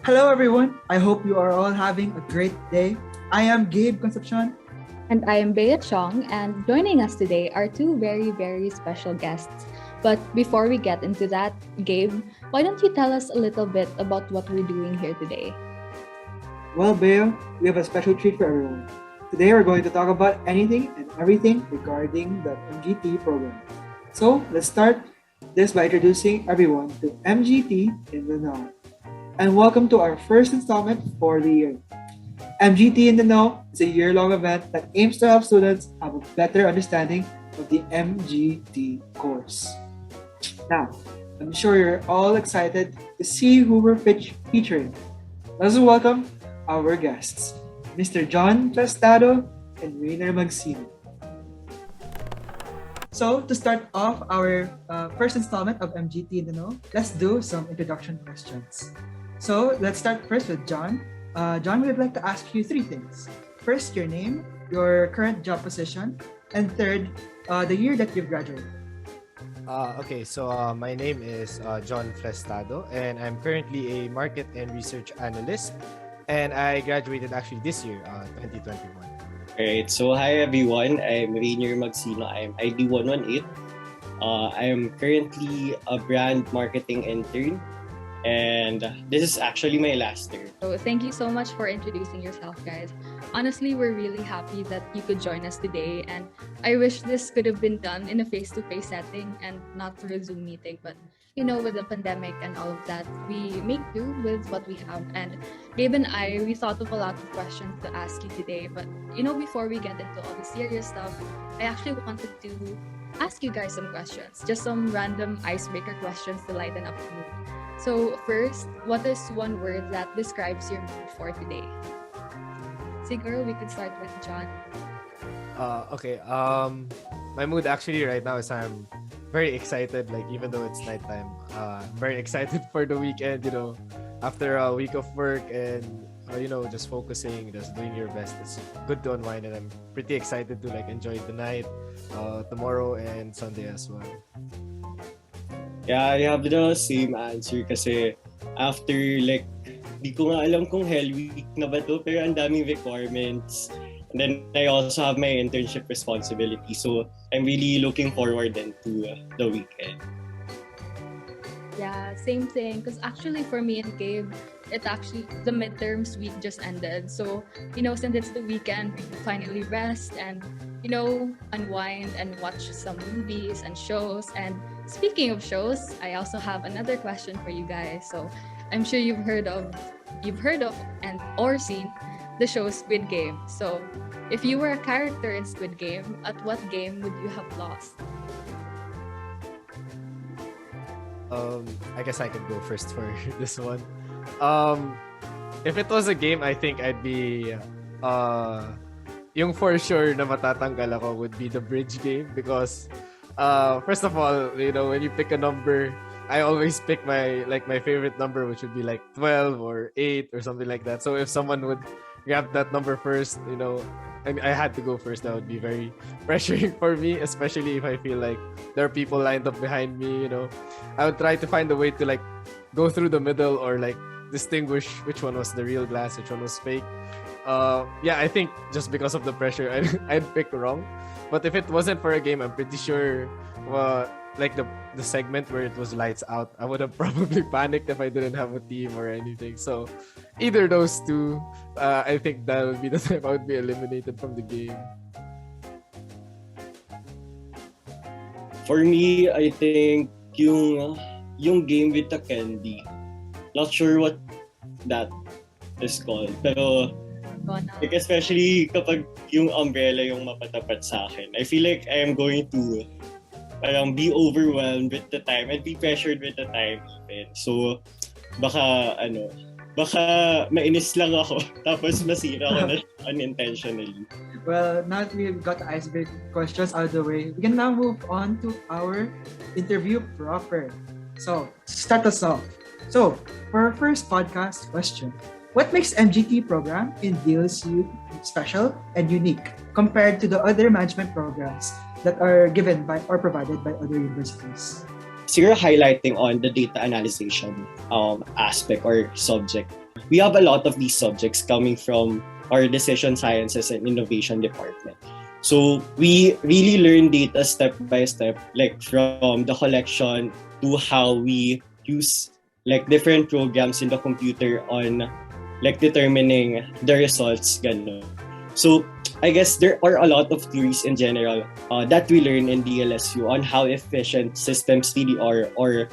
Hello, everyone. I hope you are all having a great day. I am Gabe Concepcion. And I am Bea Chong, and joining us today are two very, very special guests. But before we get into that, Gabe, why don't you tell us a little bit about what we're doing here today? Well, Bea, we have a special treat for everyone. Today, we're going to talk about anything and everything regarding the MGT program. So, let's start this by introducing everyone to MGT In The Know. And welcome to our first installment for the year. MGT In The Know is a year-long event that aims to help students have a better understanding of the MGT course. Now, I'm sure you're all excited to see who we're featuring. Let's welcome our guests, Mr. John Tostado and Rainer Magsino. So, to start off our first installment of MGT In The Know, let's do some introduction questions. So, let's start first with John. John, we would like to ask you three things. First, your name, your current job position, and third, the year that you've graduated. My name is John Flestado, and I'm currently a market and research analyst, and I graduated actually this year, 2021. Alright, so hi everyone, I'm Rainer Magsino, I'm ID 118. I am currently a brand marketing intern, and this is actually my last year. So thank you so much for introducing yourself, guys. Honestly, we're really happy that you could join us today, and I wish this could have been done in a face-to-face setting and not through a Zoom meeting. But with the pandemic and all of that, we make do with what we have. And Gabe and we thought of a lot of questions to ask you today. But before we get into all the serious stuff, I actually wanted to ask you guys some questions, just some random icebreaker questions to lighten up the mood. So first, what is one word that describes your mood for today? Siguro, we could start with John. My mood actually right now is I'm very excited, like even though it's nighttime, very excited for the weekend, after a week of work and, just focusing, just doing your best. It's good to unwind, and I'm pretty excited to enjoy the night, tomorrow and Sunday as well. Yeah, I have the same answer kasi after di ko nga alam kung Hell Week na ba to, pero ang daming requirements. And then I also have my internship responsibility. So I'm really looking forward then to the weekend. Yeah, same thing. Because actually for me and Gabe, the midterms week just ended. So, since it's the weekend, we can finally rest and, unwind and watch some movies and shows. And speaking of shows, I also have another question for you guys. So I'm sure you've heard of and or seen the show Squid Game. So if you were a character in Squid Game, at what game would you have lost? I guess I could go first for this one. If it was a game, I think I'd be yung for sure na matatanggal ako would be the bridge game, because first of all, when you pick a number, I always pick my favorite number, which would be 12 or 8 or something like that. So if someone would grab that number first, I had to go first. That would be very pressuring for me, especially if I feel like there are people lined up behind me. I would try to find a way to go through the middle or distinguish which one was the real glass, which one was fake. I think just because of the pressure, I'd pick wrong. But if it wasn't for a game, I'm pretty sure the segment where it was lights out, I would have probably panicked if I didn't have a team or anything. So either those two, I think that would be the time I would be eliminated from the game. For me, I think yung game with the candy. Not sure what that is called. Pero especially kapag yung umbrella yung mapatapat sa akin, I feel like I am going to be overwhelmed with the time and be pressured with the time even. So baka mainis lang ako tapos masira ako na unintentionally. Well, now that we've got the icebreaker questions out of the way, we can now move on to our interview proper. So, start us off. So, for our first podcast question, what makes MGT program in DLSU special and unique compared to the other management programs that are given by or provided by other universities? Siguro highlighting on the data analysis aspect or subject. we have a lot of these subjects coming from our decision sciences and innovation department. So we really learn data step by step, like from the collection to how we use like different programs in the computer on like determining the results. Ganun. So I guess there are a lot of theories in general that we learn in DLSU on how efficient systems really are, or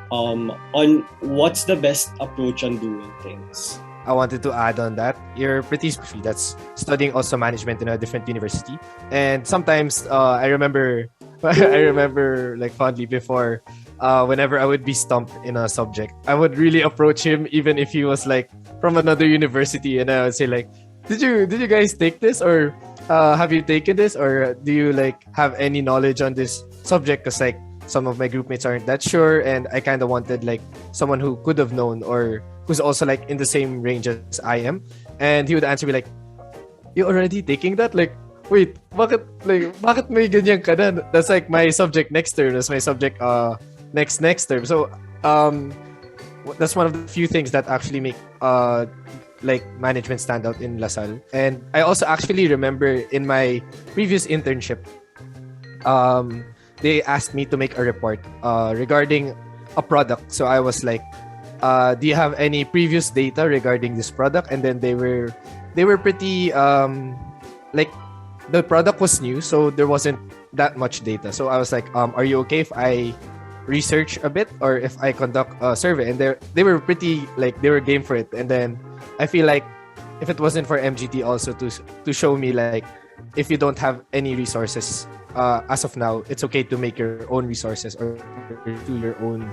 on what's the best approach on doing things. I wanted to add on that. You're pretty free. That's studying also management in a different university. And sometimes I remember I remember like fondly before whenever I would be stumped in a subject, I would really approach him even if he was like from another university, and I would say like, did you guys take this, or have you taken this, or do you like have any knowledge on this subject? Because like some of my group mates aren't that sure, and I kind of wanted like someone who could have known or who's also like in the same range as I am. And he would answer me like, you already taking that? Like, wait, bakit may ganyan ka na? That's like my subject next term. That's my subject next term. So that's one of the few things that actually make like management stand out in LaSalle. And I also actually remember in my previous internship, they asked me to make a report regarding a product. So I was like, do you have any previous data regarding this product? And then they were pretty like, the product was new, so there wasn't that much data. So I was like, are you okay if I research a bit, or if I conduct a survey? And they were pretty like, they were game for it. And then I feel like if it wasn't for MGT also to show me like, if you don't have any resources as of now, it's okay to make your own resources or do your own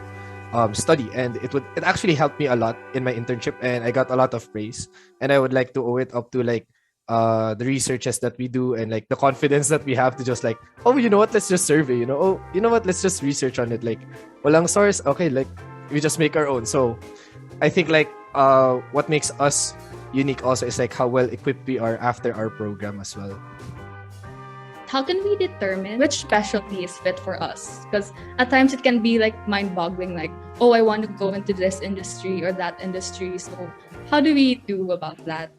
study. And it actually helped me a lot in my internship, and I got a lot of praise. And I would like to owe it up to like the researches that we do, and like the confidence that we have to just like, oh, you know what, let's just survey, oh, you know what, let's just research on it, like walang source, okay, like we just make our own. So I think like what makes us unique also is like how well equipped we are after our program as well. How can we determine which specialty is fit for us? Because at times it can be like mind-boggling, like, oh, I want to go into this industry or that industry. So how do we do about that?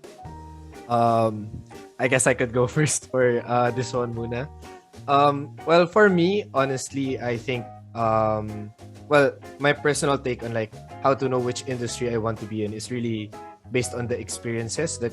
I guess I could go first for this one muna. Well, for me, honestly, I think well, my personal take on like how to know which industry I want to be in is really based on the experiences that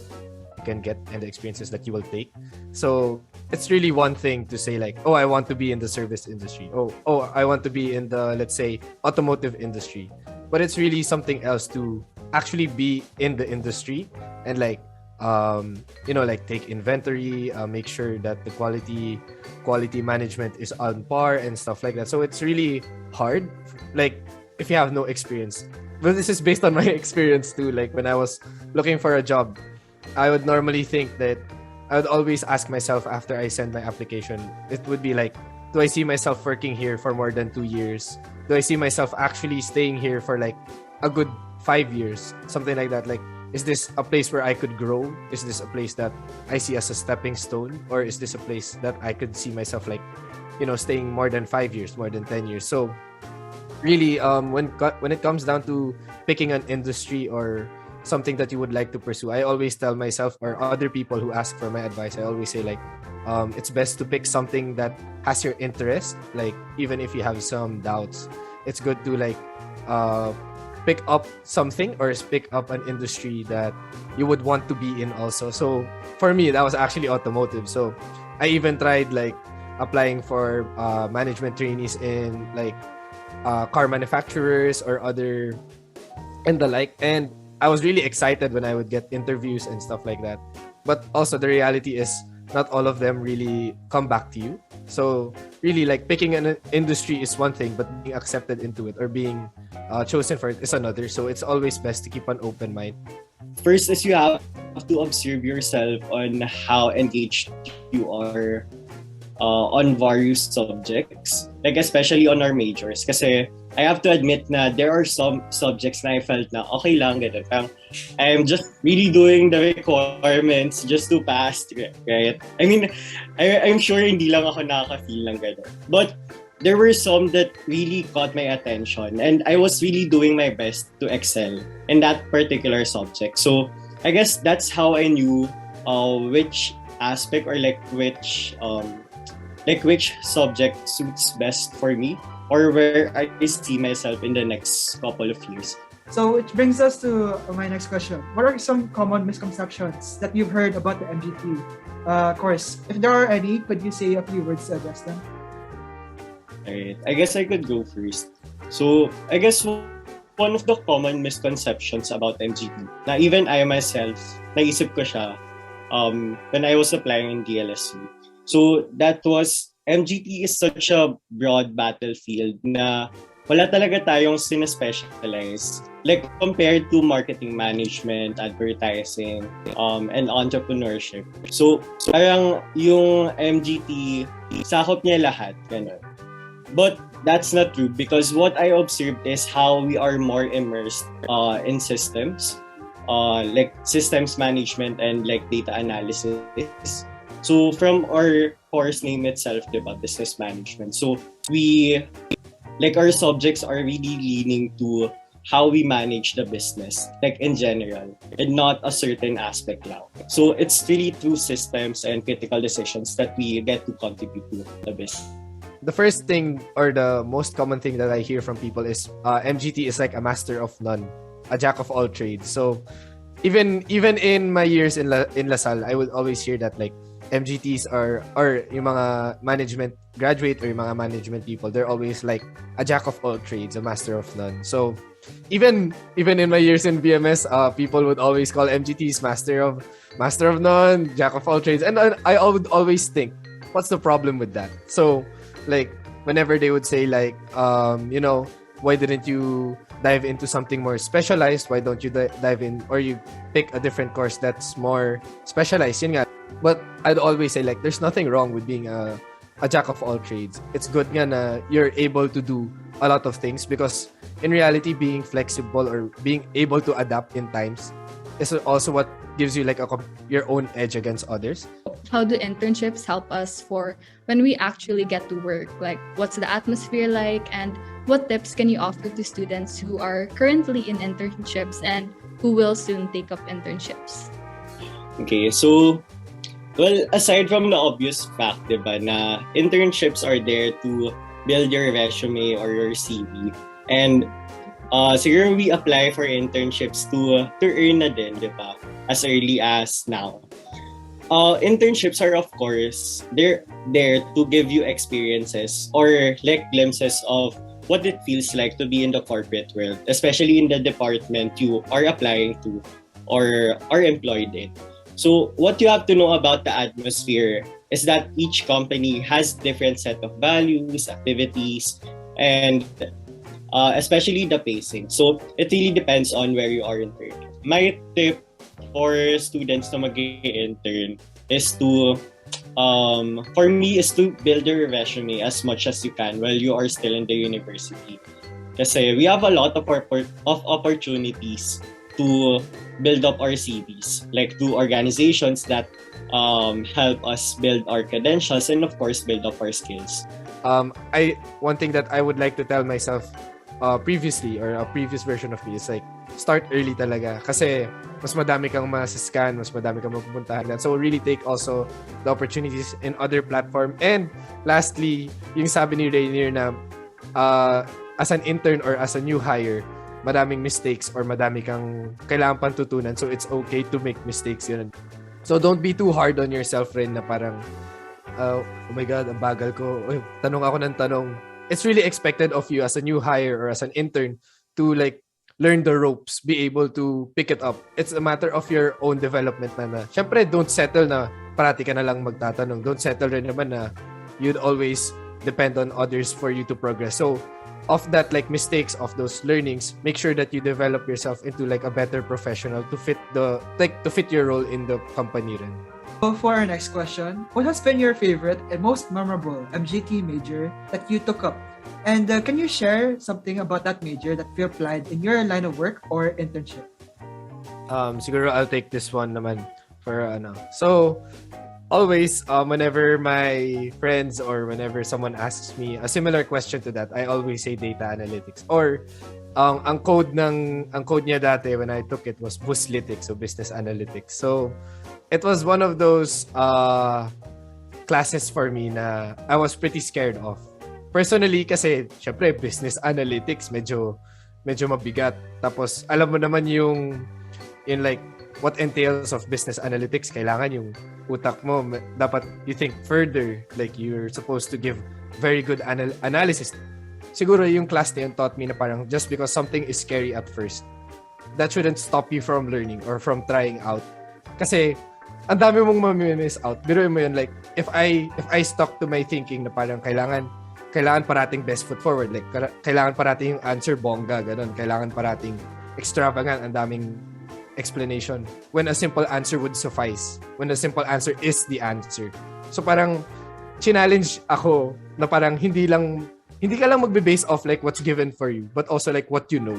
you can get and the experiences that you will take. So it's really one thing to say like, oh, I want to be in the service industry. Oh, I want to be in the, let's say, automotive industry. But it's really something else to actually be in the industry and like, like take inventory, make sure that the quality management is on par and stuff like that. So it's really hard, like if you have no experience. But this is based on my experience too. Like when I was looking for a job, I would normally think that I would always ask myself after I send my application, it would be like, do I see myself working here for more than 2 years? Do I see myself actually staying here for like a good 5 years? Something like that. Like, is this a place where I could grow? Is this a place that I see as a stepping stone? Or is this a place that I could see myself like, staying more than 5 years, more than 10 years? So really, when it comes down to picking an industry or something that you would like to pursue, I always tell myself or other people who ask for my advice, I always say like, it's best to pick something that has your interest. Like even if you have some doubts, it's good to like pick up something or pick up an industry that you would want to be in also. So for me, that was actually automotive. So I even tried like applying for management trainees in like car manufacturers or other and the like. And I was really excited when I would get interviews and stuff like that. But also the reality is not all of them really come back to you. So really like picking an industry is one thing, but being accepted into it or being chosen for it is another. So it's always best to keep an open mind. First is you have to observe yourself on how engaged you are on various subjects, like especially on our majors. Kasi I have to admit na there are some subjects na I felt na okay lang, ganun. I'm just really doing the requirements just to pass, right? I mean, I'm sure hindi lang ako nakaka-feel ng ganun. But there were some that really caught my attention, and I was really doing my best to excel in that particular subject. So I guess that's how I knew which aspect or which subject suits best for me, or where I see myself in the next couple of years. So which brings us to my next question. What are some common misconceptions that you've heard about the MGT course? If there are any, could you say a few words to address them? Alright, I guess I could go first. So, I guess one of the common misconceptions about MGT, na even I myself, naisip ko siya when I was applying in DLSU. So, that was, MGT is such a broad battlefield na wala talaga tayong sinespecialize. Like, compared to marketing management, advertising, and entrepreneurship. So, parang yung MGT, sakop niya lahat. Ganun. But that's not true, because what I observed is how we are more immersed in systems, like systems management and like data analysis. So from our course name itself, diba, business management. So we, like, our subjects are really leaning to how we manage the business, like in general, and not a certain aspect lang. So it's really through systems and critical decisions that we get to contribute to the business. The first thing, or the most common thing that I hear from people is MGT is like a master of none, a jack of all trades. So even in my years in LaSalle, I would always hear that like MGTs or yung mga management graduate or yung mga management people, they're always like a jack of all trades, a master of none. So even in my years in BMS, people would always call MGTs master of none, jack of all trades, and I would always think, what's the problem with that? So like whenever they would say like why didn't you dive into something more specialized? Why don't you dive in, or you pick a different course that's more specialized? Yun nga. But I'd always say like there's nothing wrong with being a jack of all trades. It's good nga na you're able to do a lot of things, because in reality, being flexible or being able to adapt in times is also what gives you like your own edge against others. How do internships help us for when we actually get to work? Like, what's the atmosphere like, and what tips can you offer to students who are currently in internships and who will soon take up internships? Okay, so, well, aside from the obvious fact, diba, na internships are there to build your resume or your CV. And siguro we apply for internships to earn na din, diba, as early as now. Internships are, of course, they're there to give you experiences or like glimpses of what it feels like to be in the corporate world, especially in the department you are applying to or are employed in. So what you have to know about the atmosphere is that each company has different set of values, activities, and especially the pacing. So it really depends on where you are interning. My tip for students na mag-intern is to for me is to build your resume as much as you can while you are still in the university. Kasi we have a lot of opportunities to build up our CVs, like to organizations that help us build our credentials and of course build up our skills. One thing that I would like to tell myself previously, or a previous version of me, is like start early talaga, kasi mas madami kang masascan, mas madami kang mapupuntahan. So really take also the opportunities in other platform. And lastly, yung sabi ni Rainier na as an intern or as a new hire, madaming mistakes or madami kang kailangan pang tutunan. So it's okay to make mistakes yun. So don't be too hard on yourself rin na parang oh my God, ang bagal ko. Uy, tanong ako ng tanong. It's really expected of you as a new hire or as an intern to like learn the ropes, be able to pick it up. It's a matter of your own development na. Siyempre, don't settle na parati ka na lang magtatanong. Don't settle rin naman na you'd always depend on others for you to progress. So, of that like mistakes, of those learnings, make sure that you develop yourself into like a better professional to fit your role in the company rin. So for our next question, what has been your favorite and most memorable MGT major that you took up? And can you share something about that major that you applied in your line of work or internship? Siguro I'll take this one naman for So always, whenever my friends or whenever someone asks me a similar question to that, I always say data analytics. Or, ang code niya dati when I took it was Buslytics, so business analytics. So, it was one of those classes for me na I was pretty scared of. Personally, kasi, syempre, business analytics, medyo mabigat. Tapos, alam mo naman yung like, what entails of business analytics, kailangan yung utak mo, dapat you think further. Like, you're supposed to give very good analysis. Siguro yung class na yun taught me na parang just because something is scary at first, that shouldn't stop you from learning or from trying out. Kasi, ang dami mong mamimiss out. Biruin mo yun, like, if I stuck to my thinking na parang kailangan parating best foot forward, like, kailangan parating yung answer bongga, ganun. Kailangan parating extravagant, ang daming explanation. When a simple answer would suffice. When a simple answer is the answer. So parang, challenge ako na parang hindi ka lang magbe-base off like what's given for you, but also like what you know.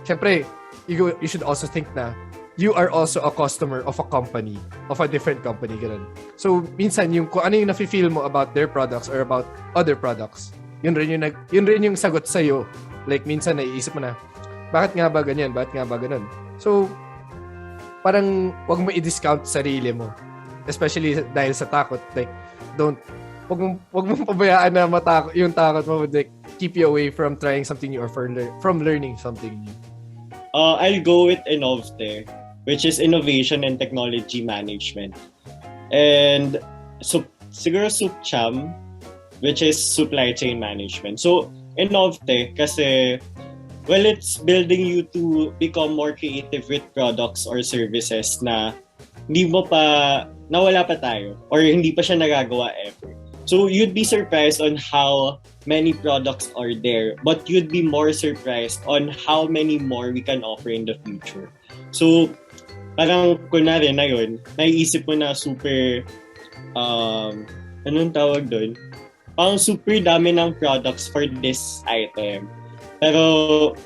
Siyempre, you should also think na you are also a customer of a company, of a different company, ganun. So, minsan, kung ano yung nafe-feel mo about their products or about other products, yun rin yung sagot sa'yo. Like, minsan, naiisip mo na, bakit nga ba ganyan? Bakit nga ba ganun? So, parang, wag mo i-discount sarili mo. Especially dahil sa takot. Like, wag mong pabayaan na yung takot mo would like, keep you away from trying something new or from learning something new. I'll go with Innovte, which is Innovation and Technology Management. And siguro SupCham, which is Supply Chain Management. So, Innovte, kasi, well, it's building you to become more creative with products or services na wala pa tayo or hindi pa siya nagagawa ever. So, you'd be surprised on how many products are there, but you'd be more surprised on how many more we can offer in the future. So, parang kunwari na yun, naiisip mo na super, anong tawag doon? Parang super dami ng products for this item. Pero,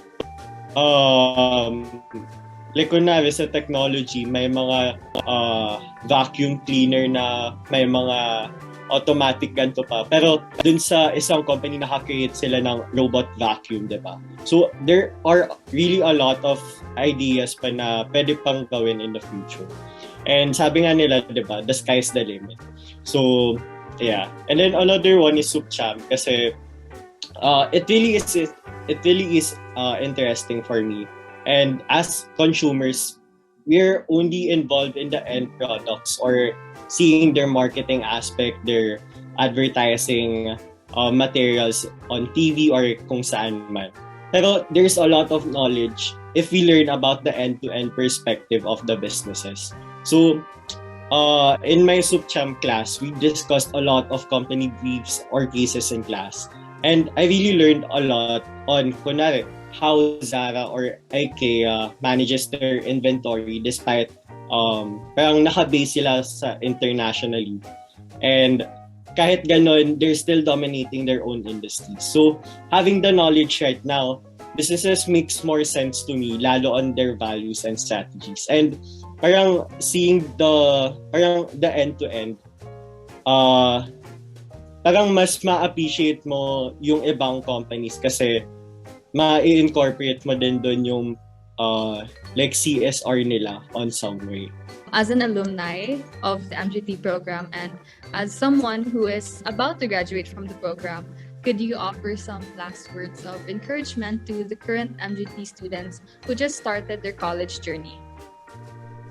like kunwari sa technology, may mga vacuum cleaner na may mga automatic ganito pa. Pero dun sa isang company, nakakreate sila ng robot vacuum, diba? So, there are really a lot of ideas pa na pwede pang gawin in the future. And sabi nga nila, diba, the sky's the limit. So, yeah. And then another one is SupCham kasi it really is interesting for me. And as consumers, we're only involved in the end products or seeing their marketing aspect, their advertising materials on TV or kung saan man. Pero there's a lot of knowledge if we learn about the end-to-end perspective of the businesses. So, in my SupCham class, we discussed a lot of company briefs or cases in class. And I really learned a lot on, kunwari, how Zara or IKEA manages their inventory despite parang naka-base sila sa internationally. And kahit ganon, they're still dominating their own industry. So, having the knowledge right now, businesses makes more sense to me, lalo on their values and strategies. And parang seeing the end-to-end, parang mas ma-appreciate mo yung ibang companies kasi ma-incorporate mo din doon yung like CSR nila on some way. As an alumni of the MGT program and as someone who is about to graduate from the program, could you offer some last words of encouragement to the current MGT students who just started their college journey?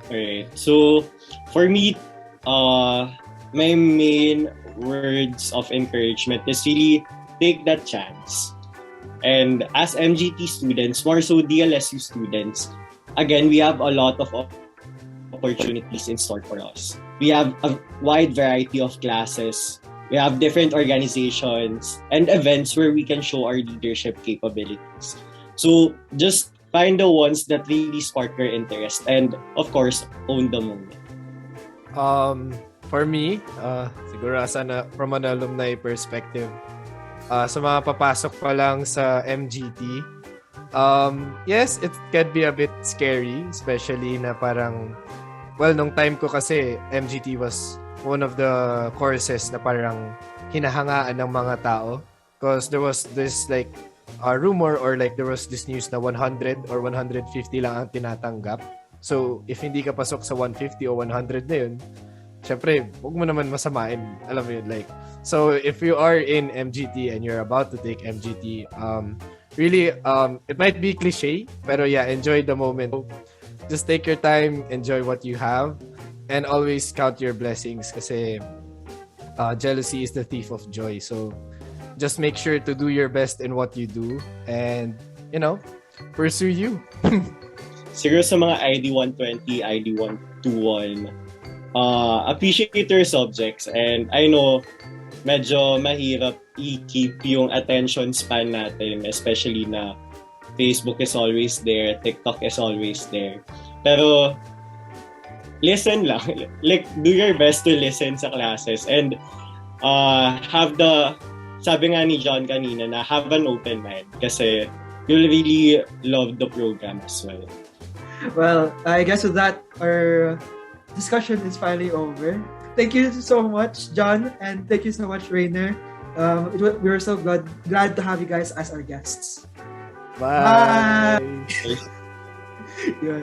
Alright, so for me, my main words of encouragement is really take that chance. And as MGT students, more so DLSU students, again, we have a lot of opportunities in store for us. We have a wide variety of classes. We have different organizations and events where we can show our leadership capabilities. So just find the ones that really spark your interest and, of course, own the moment. For me, siguro from an alumni perspective, sa mga papasok pa lang sa MGT, yes, it can be a bit scary, especially na parang, well, nung time ko kasi, MGT was one of the courses na parang hinahangaan ng mga tao. Because there was this like rumor or like there was this news na 100 or 150 lang ang tinatanggap. So, if hindi ka pasok sa 150 o 100 na yun, syempre, huwag mo naman masamain. Alam mo yun, like, so if you are in MGT and you're about to take MGT, really, it might be cliche, pero yeah, enjoy the moment. Just take your time, enjoy what you have, and always count your blessings kasi jealousy is the thief of joy. So, just make sure to do your best in what you do and, you know, pursue you. Siguro sa mga ID 120, ID 121, appreciate your subjects. And I know, medyo mahirap i-keep yung attention span natin, especially na Facebook is always there, TikTok is always there. Pero, listen lang. Like, do your best to listen sa classes and have the, sabi nga ni John kanina, na have an open mind kasi you'll really love the program as well. Well, I guess with that, our discussion is finally over. Thank you so much, John, and thank you so much, Rainer. We were so glad to have you guys as our guests. Bye. Bye. Yun.